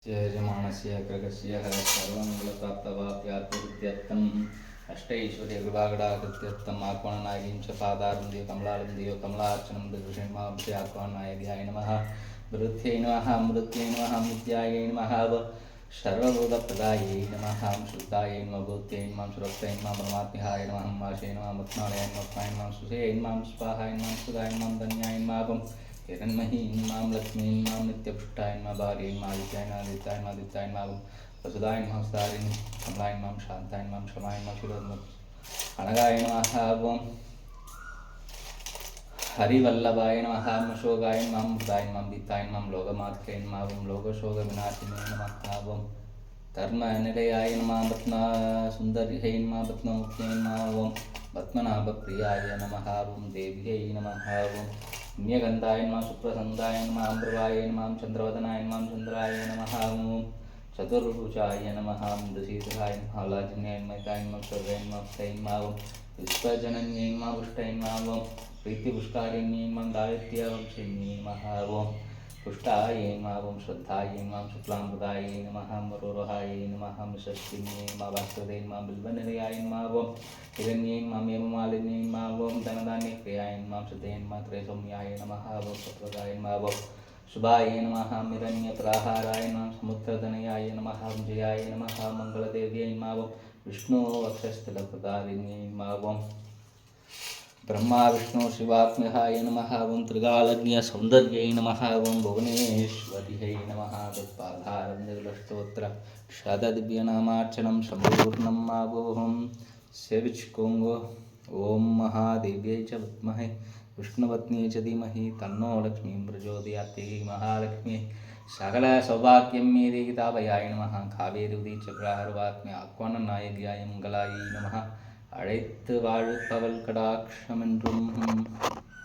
यजमानस्य ग्रहस्य सर्वमङ्गलप्राप्तवाप्यात्मकृत्यर्थम् अष्टैश्वर्यकृपागडाकृत्यर्थम् आह्वाननायकीं च पादारविन्दे कमलालन्दे कमलार्चनं दृढमाभ्य आह्वाननायकाय नमः मृत्यै नमः मृत्यै नमः मृत्यायै नमः सर्वभूतप्रदायै नमः शुद्धायै नमः भूत्यै नमः सुरक्षायै नमः परमात्म्याय नमः माशे नमः मत्नालयाय नमः नमः सुषये नमः स्वाहाय नमः सुधाय नमः धन्याय नमः हिरण्मयी नमः लक्ष्मी नमः नित्यपुष्टाय नमः भार्यै नमः आदित्याय नमः आदित्याय नमः आदित्याय नमः वसुधाय नमः वसुधारिणी कमलाय नमः शान्ताय नमः क्षमाय नमः शिरोन्मुख अनगाय नमः ओम हरिवल्लभाय नमः अशोकाय नमः मृदाय नमः दीप्ताय नमः लोकमात्रे नमः ओम लोकशोकविनाशिने नमः ओम धर्मनिलयाय नमः पद्म सुन्दर्यै नमः पद्ममुख्यै नमः ओम पद्मनाभप्रियाय नमः ओम देव्यै नमः ओम पुण्यगन्धाय नमः सुप्रसन्दाय नमः अम्बृवाय नमः चन्द्रवदनाय नमः चन्द्राय नमः ओम चतुर्भुजाय नमः मृदशीतलाय नमः लाजन्याय नमः नमः सर्वै नमः तै नमः विश्वजनन्यै नमः पुष्टै नमः ओम प्रीतिपुष्कारिण्यै नमः दायित्यावंशिन्यै नमः ओम पुष्टायै नमः ओम श्रद्धायै नमः शुक्लाम्बुदायै नमः मरोरहायै नमः षष्ठिन्यै नमः वासुदेवाय नमः बिल्वनिलयाय नमः ओम हिरण्यै नमः हेममालिन्यै नमः ओम धनधान्यक्रियाय नमः श्रुते नमः त्रयसौम्याय नमः ओम सत्वगाय नमः ओम शुभाय नमः हिरण्यप्राहाराय नमः समुद्रतनयाय नमः जयाय नमः मङ्गलदेव्यै नमः ओम विष्णुवक्षस्थलप्रदारिण्यै नमः ओम ब्रह्मा विष्णु शिवात्म्याय नमः ओम त्रिकालज्ञसौन्दर्यै नमः ओम भुवनेश्वर्यै नमः तत्पादारविन्दस्तोत्र शतदिव्यनामार्चनं सम्पूर्णं मावोहं सेविचकोङ्गो ओम महादेव्यै च विद्महे विष्णुपत्नी च धीमहि तन्नो लक्ष्मीं प्रचोदयात् महालक्ष्मी सकलसौभाग्यं मे देहि तावयाय नमः कावेरुदीचक्रार्वात्म्य आह्वाननायकाय मङ्गलायै नमः अழைத்து வாழ்பவள் கடாட்சமென்றும்